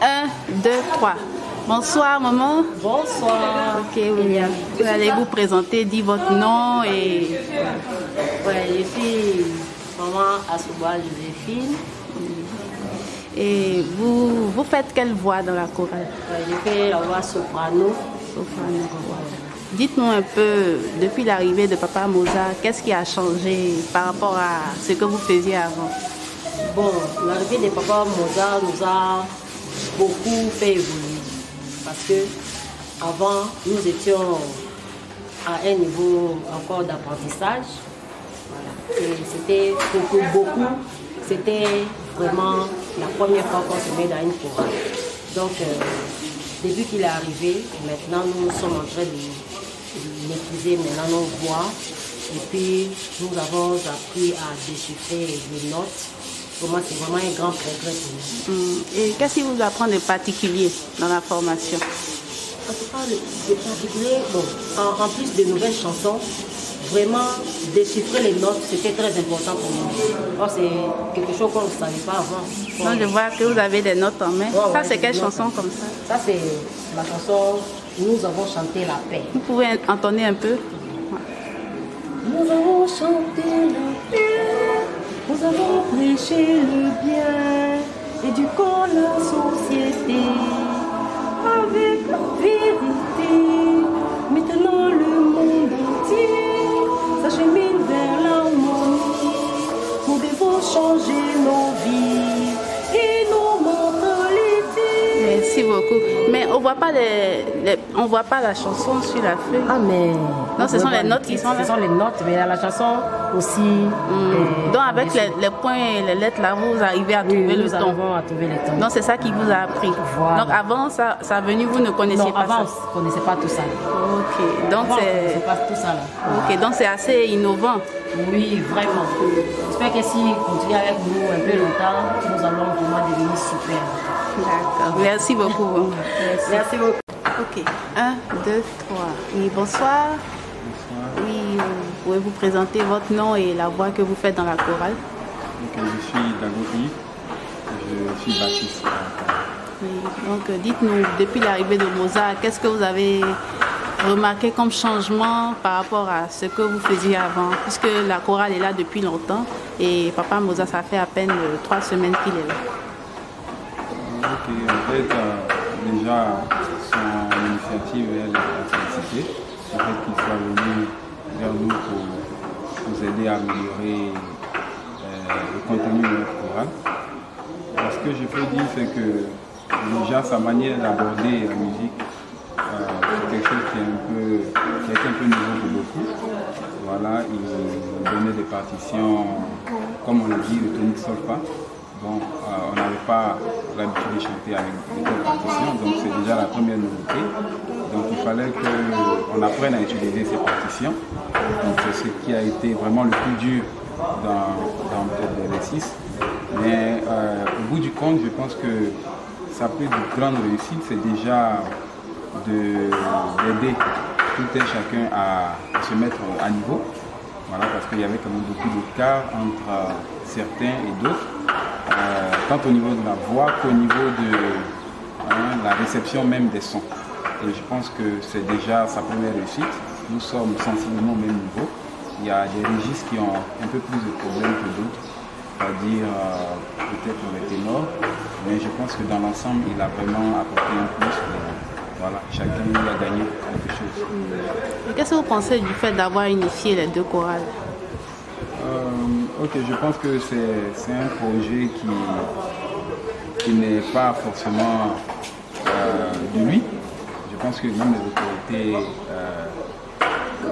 1, 2, 3. Bonsoir maman. Bonsoir. Ok, vous allez vous présenter, dire votre nom et... Ouais, je suis maman Asouba Joséphine. Et vous faites quelle voix dans la chorale? Ouais, je fais la voix soprano. Dites-nous un peu, depuis l'arrivée de Papa Mozart, qu'est-ce qui a changé par rapport à ce que vous faisiez avant? Bon, l'arrivée de Papa Mozart nous a beaucoup fait évoluer. Parce que avant, nous étions à un niveau encore d'apprentissage. Voilà. Et c'était beaucoup. C'était vraiment la première fois qu'on se met dans une chorale. Donc, depuis qu'il est arrivé, maintenant nous sommes en train de maîtriser maintenant nos voix. Et puis, nous avons appris à déchiffrer les notes. Pour moi, c'est vraiment un grand progrès pour nous. Et qu'est-ce qui vous apprend de particulier dans la formation? En tout cas, de particulier, bon, en plus de nouvelles chansons, vraiment déchiffrer les notes, c'était très important pour nous. Alors, c'est quelque chose qu'on ne savait pas avant. Donc, je vois que vous avez des notes en main. Ouais, ça, c'est quelle chanson comme ça? Ça, c'est la chanson où nous avons chanté la paix. Vous pouvez entonner un peu? Nous avons chanté la paix, nous avons prêché le bien, éduquons la société avec la vérité. Maintenant le monde entier s'achemine vers l'harmonie. Nous devons changer nos vies et nos mentalités. Merci beaucoup. Mais on voit pas la chanson sur la feuille. Ah mais... Non, ce sont les notes qui sont là. Ce sont les notes, mais la chanson aussi... Donc avec les points et les lettres là, vous arrivez à trouver le ton. Nous arrivons à trouver les tons. Donc c'est ça qui vous a appris. Voilà. Donc avant ça a venu, vous ne connaissiez non, pas avant, ça. on ne connaissait pas tout ça. Ok, donc Avant, on ne connaissait pas tout ça là. Ok, donc c'est assez innovant. Oui, vraiment. J'espère que si vous continuez avec nous un peu longtemps, nous allons vraiment devenir super. D'accord, merci beaucoup. Merci beaucoup. Ok, 1, 2, 3. Oui, bonsoir. Bonsoir. Oui, vous pouvez vous présenter votre nom et la voix que vous faites dans la chorale. Donc, je suis Dago Yves, je suis bassiste. Oui, donc dites-nous, depuis l'arrivée de Mozart, qu'est-ce que vous avez remarqué comme changement par rapport à ce que vous faisiez avant? Puisque la chorale est là depuis longtemps et Papa Mozart, ça fait à peine 3 semaines qu'il est là. Ok, en fait, déjà, son initiative, elle est félicitée. En fait, qu'il soit venu vers nous pour nous aider à améliorer le contenu de notre chorale. Ce que je peux dire, c'est que déjà, sa manière d'aborder la musique, c'est quelque chose qui est un peu nouveau pour beaucoup. Voilà, il donnait des partitions, comme on le dit, de tonique solfa. Bon, on n'avait pas l'habitude de chanter avec de telles partitions, donc c'est déjà la première nouveauté. Donc il fallait qu'on apprenne à utiliser ces partitions. Donc c'est ce qui a été vraiment le plus dur dans l'exercice. Mais au bout du compte, je pense que sa plus grande réussite, c'est déjà d'aider tout un chacun à se mettre à niveau. Voilà, parce qu'il y avait quand même beaucoup d'écart entre certains et d'autres, tant au niveau de la voix qu'au niveau de la réception même des sons. Et je pense que c'est déjà sa première réussite. Nous sommes sensiblement au même niveau. Il y a des registres qui ont un peu plus de problèmes que d'autres, c'est-à-dire peut-être les ténors, mais je pense que dans l'ensemble, il a vraiment apporté un plus. Voilà, chacun a gagné quelque chose. Qu'est-ce que vous pensez du fait d'avoir unifié les deux chorales? Ok, je pense que c'est un projet qui n'est pas forcément de lui. Je pense que même les autorités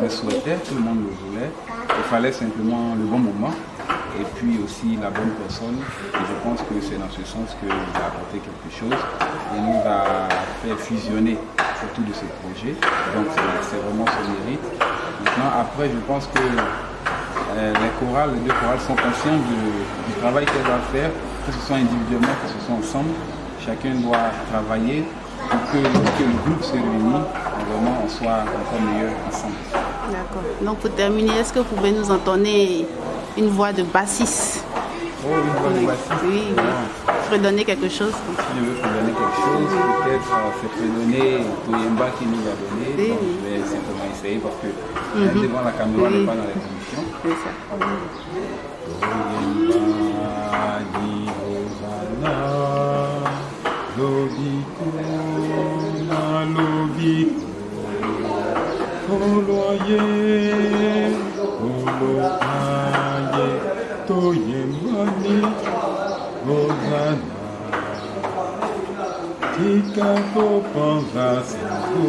le souhaitaient, tout le monde le voulait. Il fallait simplement le bon moment et puis aussi la bonne personne. Et je pense que c'est dans ce sens qu'il a apporté quelque chose et nous a fait fusionner surtout de ce projet. Donc c'est vraiment son mérite. Maintenant, après, je pense que les deux chorales sont conscients du travail qu'elles doivent faire, que ce soit individuellement, que ce soit ensemble. Chacun doit travailler pour que lorsque le groupe se réunit, vraiment on soit encore meilleur ensemble. D'accord. Donc pour terminer, est-ce que vous pouvez nous entonner une voix de bassiste? Oh, une voix de bassiste? Oui. redonner quelque chose. Si je veux redonner quelque chose, peut-être c'est redonner Toyemba qui nous a donné. Oui, Donc oui. je vais simplement essayer parce que même devant la caméra, n'est pas dans les conditions. C'est ça. Toyemba di Hosanna, Lobiko, Lobiko, Oloye, Oloye, Toyemba ni Hosanna. Tika topanza siko,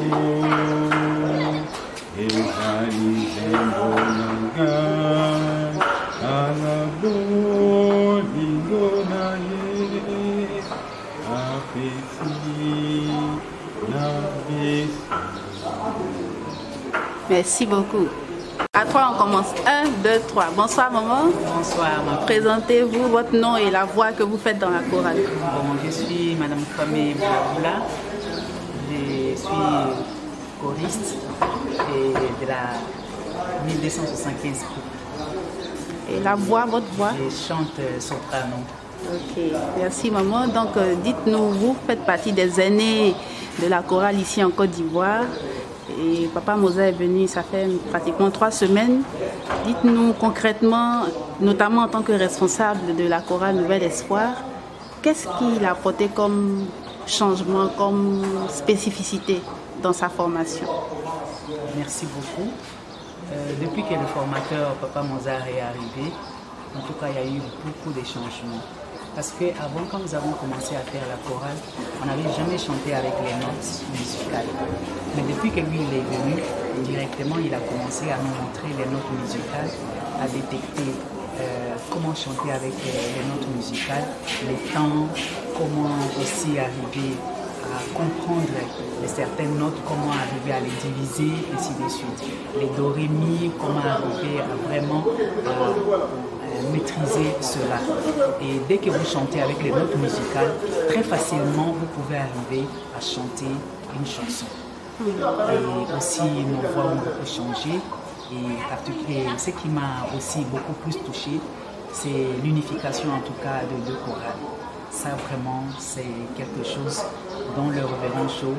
ezali zembo nanga, alabo lingo na ye, apesi na besi. Merci beaucoup. À 3, on commence. 1, 2, 3. Bonsoir, maman. Bonsoir, ma Présentez-vous votre nom et la voix que vous faites dans la chorale. Bon, je suis Madame Kwame Boula. Je suis choriste de la 1275 coupe. Et la voix, votre voix? Je chante soprano. Ok, merci maman. Donc dites-nous, vous faites partie des aînés de la chorale ici en Côte d'Ivoire. Et Papa Moza est venu, ça fait pratiquement 3 semaines. Dites-nous concrètement, notamment en tant que responsable de la chorale Nouvel Espoir, qu'est-ce qu'il a apporté comme changement, comme spécificité dans sa formation? Merci beaucoup. Depuis que le formateur Papa Mozart est arrivé, en tout cas, il y a eu beaucoup de changements. Parce qu'avant, quand nous avons commencé à faire la chorale, on n'avait jamais chanté avec les notes musicales. Mais depuis que lui il est venu, directement, il a commencé à nous montrer les notes musicales, à détecter comment chanter avec les notes musicales, les temps, comment aussi arriver à comprendre certaines notes, comment arriver à les diviser, ainsi de suite. Les do, ré, mi, comment arriver à vraiment maîtriser cela. Et dès que vous chantez avec les notes musicales, très facilement, vous pouvez arriver à chanter une chanson. Et aussi, nos voix ont beaucoup changé. Et ce qui m'a aussi beaucoup plus touché, c'est l'unification en tout cas de deux chorales. Ça vraiment, c'est quelque chose dont le révérend Shaw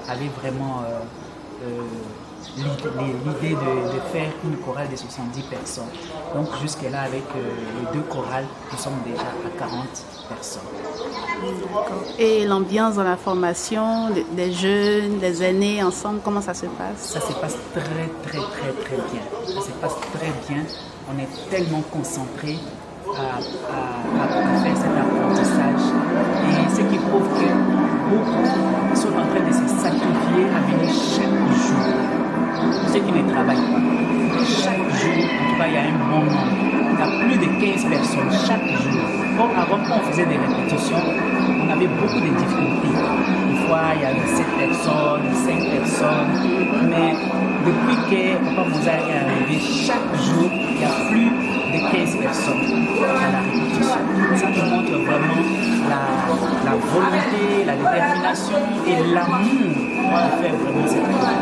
avait vraiment l'idée de faire une chorale de 70 personnes. Donc jusque-là, avec les deux chorales, nous sommes déjà à 40 personnes. Et l'ambiance dans la formation des jeunes, des aînés ensemble, comment ça se passe? Ça se passe très bien. Ça se passe très bien. On est tellement concentrés à faire cet apprentissage. Et ce qui prouve que beaucoup sont en train de se sacrifier à venir chaque jour. Ceux qui ne travaillent pas. Chaque jour, en tout cas, il y a un bon nombre. Il y a plus de 15 personnes chaque jour. Bon, avant, quand on faisait des répétitions, on avait beaucoup de difficultés. Des fois, il y avait 7 personnes, 5 personnes. Mais depuis que Papa Mozart est arrivé, chaque jour, il y a plus de 15 personnes à la répétition. Ça nous montre vraiment la volonté, la détermination et l'amour de faire vraiment cette chose.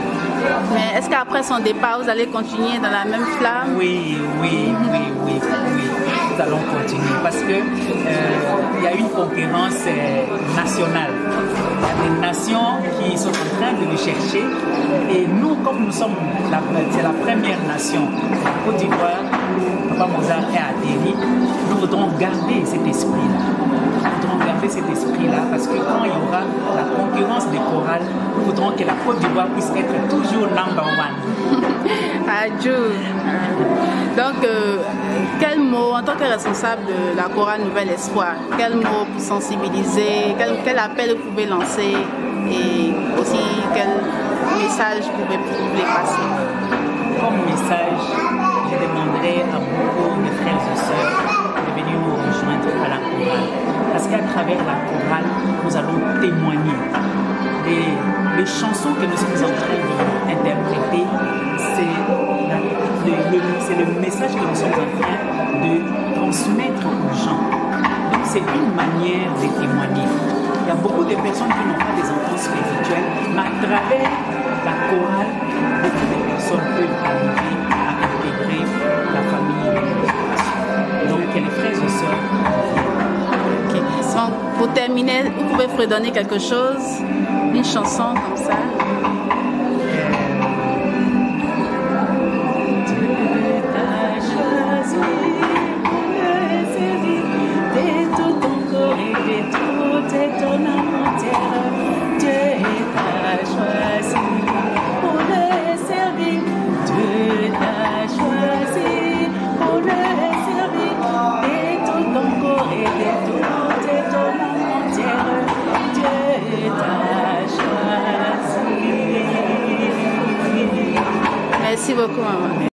Mais est-ce qu'après son départ, vous allez continuer dans la même flamme? Oui. Nous allons continuer parce que il y a une concurrence nationale. Il y a des nations qui sont en train de nous chercher et nous, comme nous sommes c'est la première nation, la Côte d'Ivoire, où Papa Mozart est atterri, nous voudrons garder cet esprit-là. Nous voudrons garder cet esprit-là parce que quand il y aura la concurrence des chorales, nous voudrons que la Côte d'Ivoire puisse être toujours number one. Adieu. Donc, quel mot, en tant que responsable de la chorale Nouvel Espoir, quel mot pour sensibiliser, quel appel vous pouvez lancer et aussi quel message vous pouvez passer? Comme message, je demanderai à beaucoup de frères et sœurs de venir nous rejoindre à la chorale. Parce qu'à travers la chorale, nous allons témoigner. Les chansons que nous sommes en train d'interpréter, c'est le message que nous sommes en train de transmettre aux gens. Donc c'est une manière de témoigner. Il y a beaucoup de personnes qui n'ont pas des enfants spirituels, mais à travers la chorale, beaucoup de personnes peuvent arriver à intégrer la famille de l'éducation. Donc les frères et sœurs. Okay. Pour terminer, vous pouvez fredonner quelque chose, une chanson comme ça. Merci beaucoup, maman.